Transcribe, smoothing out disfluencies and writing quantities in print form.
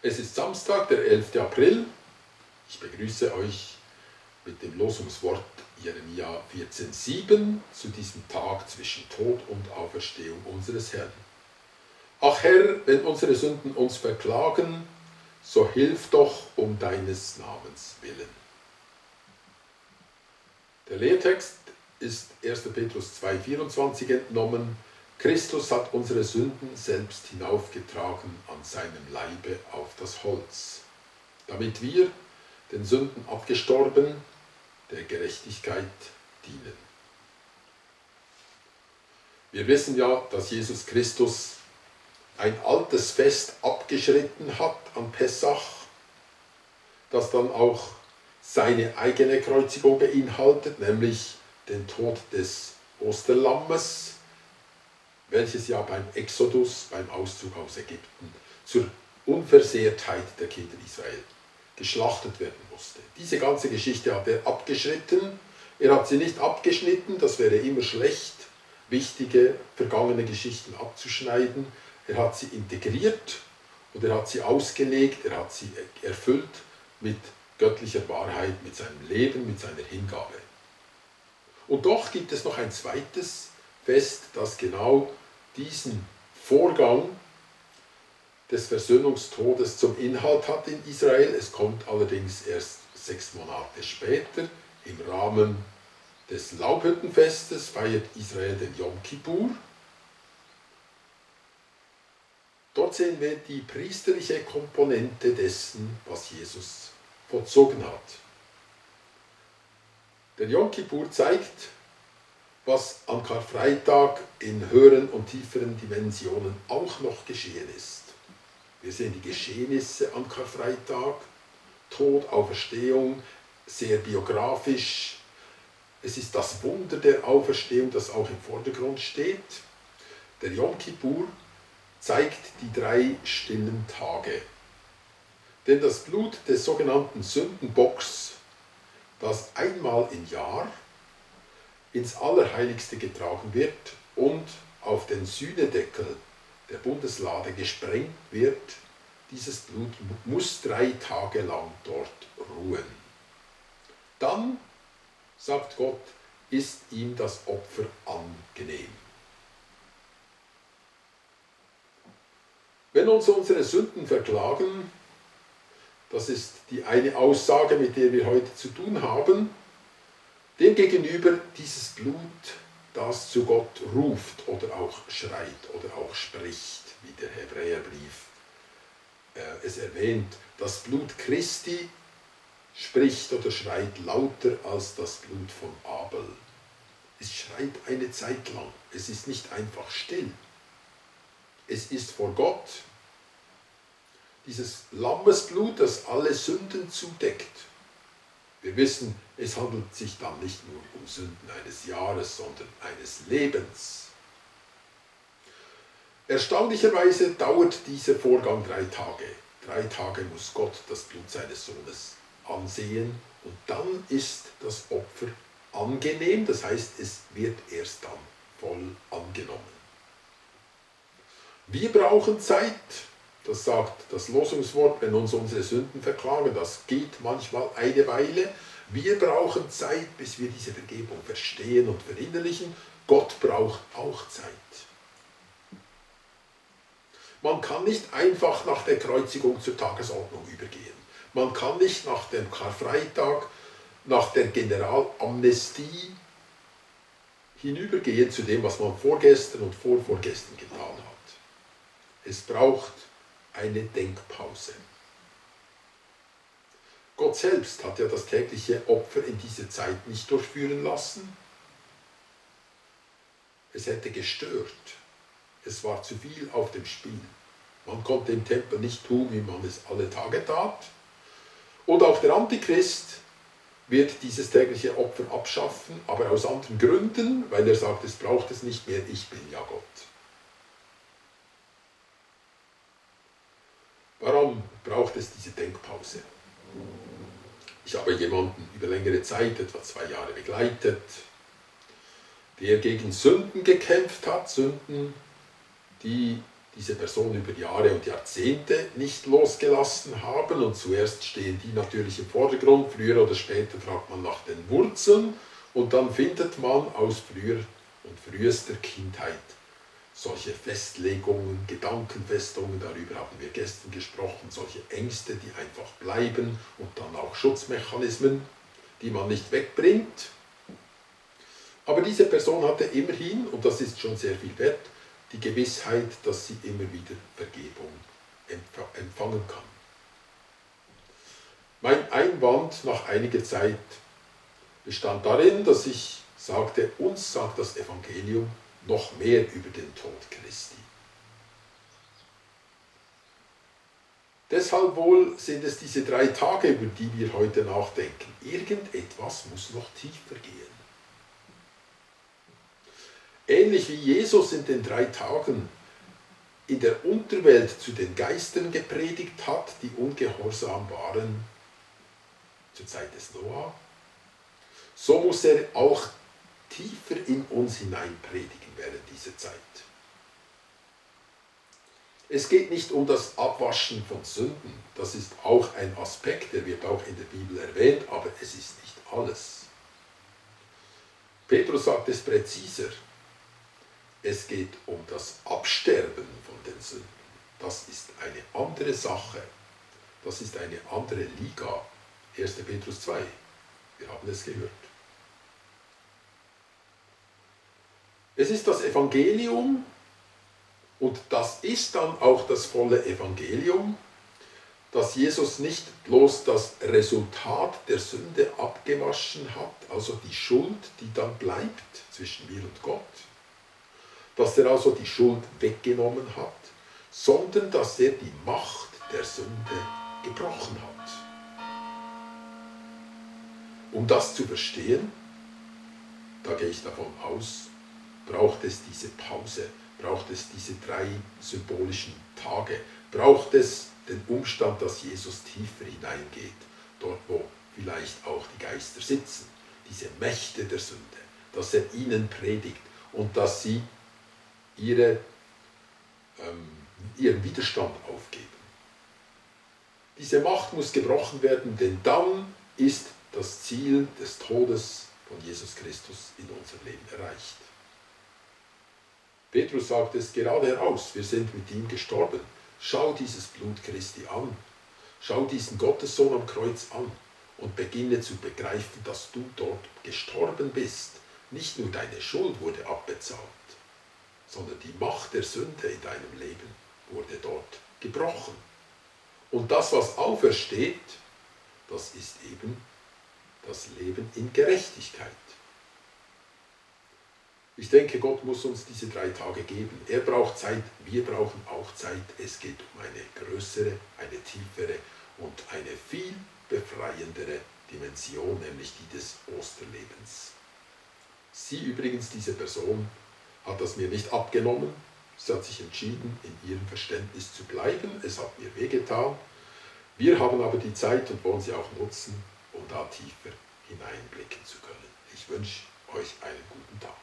Es ist Samstag, der 11. April. Ich begrüße euch mit dem Losungswort Jeremia 14,7 zu diesem Tag zwischen Tod und Auferstehung unseres Herrn. Ach Herr, wenn unsere Sünden uns verklagen, so hilf doch um deines Namens willen. Der Lehrtext ist 1. Petrus 2,24 entnommen. Christus hat unsere Sünden selbst hinaufgetragen an seinem Leibe auf das Holz, damit wir, den Sünden abgestorben, der Gerechtigkeit dienen. Wir wissen ja, dass Jesus Christus ein altes Fest abgeschritten hat an Pessach, das dann auch seine eigene Kreuzigung beinhaltet, nämlich den Tod des Osterlammes, welches ja beim Exodus, beim Auszug aus Ägypten, zur Unversehrtheit der Kinder Israel geschlachtet werden musste. Diese ganze Geschichte hat er abgeschnitten. Er hat sie nicht abgeschnitten, das wäre immer schlecht, wichtige vergangene Geschichten abzuschneiden. Er hat sie integriert und er hat sie ausgelegt, er hat sie erfüllt mit göttlicher Wahrheit, mit seinem Leben, mit seiner Hingabe. Und doch gibt es noch ein zweites Fest, das genau diesen Vorgang des Versöhnungstodes zum Inhalt hat in Israel. Es kommt allerdings erst 6 Monate später. Im Rahmen des Laubhüttenfestes feiert Israel den Yom Kippur. Dort sehen wir die priesterliche Komponente dessen, was Jesus vollzogen hat. Der Yom Kippur zeigt, was an Karfreitag in höheren und tieferen Dimensionen auch noch geschehen ist. Wir sehen die Geschehnisse an Karfreitag, Tod, Auferstehung, sehr biografisch. Es ist das Wunder der Auferstehung, das auch im Vordergrund steht. Der Yom Kippur zeigt die 3 stillen Tage. Denn das Blut des sogenannten Sündenbocks, das einmal im Jahr ins Allerheiligste getragen wird und auf den Sühnedeckel der Bundeslade gesprengt wird, dieses Blut muss 3 Tage lang dort ruhen. Dann, sagt Gott, ist ihm das Opfer angenehm. Wenn uns unsere Sünden verklagen, das ist die eine Aussage, mit der wir heute zu tun haben, demgegenüber dieses Blut, das zu Gott ruft oder auch schreit oder auch spricht, wie der Hebräerbrief es erwähnt. Das Blut Christi spricht oder schreit lauter als das Blut von Abel. Es schreit eine Zeit lang, es ist nicht einfach still. Es ist vor Gott dieses Lammesblut, das alle Sünden zudeckt. Wir wissen, es handelt sich dann nicht nur um Sünden eines Jahres, sondern eines Lebens. Erstaunlicherweise dauert dieser Vorgang 3 Tage. 3 Tage muss Gott das Blut seines Sohnes ansehen und dann ist das Opfer angenehm, das heißt, es wird erst dann voll angenommen. Wir brauchen Zeit, das sagt das Losungswort, wenn uns unsere Sünden verklagen, das geht manchmal eine Weile. Wir brauchen Zeit, bis wir diese Vergebung verstehen und verinnerlichen. Gott braucht auch Zeit. Man kann nicht einfach nach der Kreuzigung zur Tagesordnung übergehen. Man kann nicht nach dem Karfreitag, nach der Generalamnestie hinübergehen zu dem, was man vorgestern und vorvorgestern getan hat. Es braucht eine Denkpause. Gott selbst hat ja das tägliche Opfer in dieser Zeit nicht durchführen lassen. Es hätte gestört. Es war zu viel auf dem Spiel. Man konnte im Tempel nicht tun, wie man es alle Tage tat. Und auch der Antichrist wird dieses tägliche Opfer abschaffen, aber aus anderen Gründen, weil er sagt, es braucht es nicht mehr, ich bin ja Gott. Warum braucht es diese Denkpause? Ich habe jemanden über längere Zeit, etwa 2 Jahre begleitet, der gegen Sünden gekämpft hat, Sünden, die diese Person über Jahre und Jahrzehnte nicht losgelassen haben. Und zuerst stehen die natürlich im Vordergrund, früher oder später fragt man nach den Wurzeln und dann findet man aus früher und frühester Kindheit solche Festlegungen, Gedankenfestungen, darüber haben wir gestern gesprochen, solche Ängste, die einfach bleiben und dann auch Schutzmechanismen, die man nicht wegbringt. Aber diese Person hatte immerhin, und das ist schon sehr viel wert, die Gewissheit, dass sie immer wieder Vergebung empfangen kann. Mein Einwand nach einiger Zeit bestand darin, dass ich sagte, uns sagt das Evangelium noch mehr über den Tod Christi. Deshalb wohl sind es diese 3 Tage, über die wir heute nachdenken. Irgendetwas muss noch tiefer gehen. Ähnlich wie Jesus in den 3 Tagen in der Unterwelt zu den Geistern gepredigt hat, die ungehorsam waren zur Zeit des Noah, so muss er auch tiefer in uns hinein predigen während dieser Zeit. Es geht nicht um das Abwaschen von Sünden, das ist auch ein Aspekt, der wird auch in der Bibel erwähnt, aber es ist nicht alles. Petrus sagt es präziser. Es geht um das Absterben von den Sünden. Das ist eine andere Sache. Das ist eine andere Liga. 1. Petrus 2. Wir haben es gehört. Es ist das Evangelium und das ist dann auch das volle Evangelium, dass Jesus nicht bloß das Resultat der Sünde abgewaschen hat, also die Schuld, die dann bleibt zwischen mir und Gott, dass er also die Schuld weggenommen hat, sondern dass er die Macht der Sünde gebrochen hat. Um das zu verstehen, da gehe ich davon aus, braucht es diese Pause, braucht es diese 3 symbolischen Tage, braucht es den Umstand, dass Jesus tiefer hineingeht, dort wo vielleicht auch die Geister sitzen, diese Mächte der Sünde, dass er ihnen predigt und dass sie ihren Widerstand aufgeben. Diese Macht muss gebrochen werden, denn dann ist das Ziel des Todes von Jesus Christus in unserem Leben erreicht. Petrus sagt es gerade heraus, wir sind mit ihm gestorben. Schau dieses Blut Christi an, schau diesen Gottessohn am Kreuz an und beginne zu begreifen, dass du dort gestorben bist. Nicht nur deine Schuld wurde abbezahlt, sondern die Macht der Sünde in deinem Leben wurde dort gebrochen. Und das, was aufersteht, das ist eben das Leben in Gerechtigkeit. Ich denke, Gott muss uns diese 3 Tage geben. Er braucht Zeit, wir brauchen auch Zeit. Es geht um eine größere, eine tiefere und eine viel befreiendere Dimension, nämlich die des Osterlebens. Sie übrigens, diese Person, hat das mir nicht abgenommen. Sie hat sich entschieden, in ihrem Verständnis zu bleiben. Es hat mir wehgetan. Wir haben aber die Zeit und wollen sie auch nutzen, um da tiefer hineinblicken zu können. Ich wünsche euch einen guten Tag.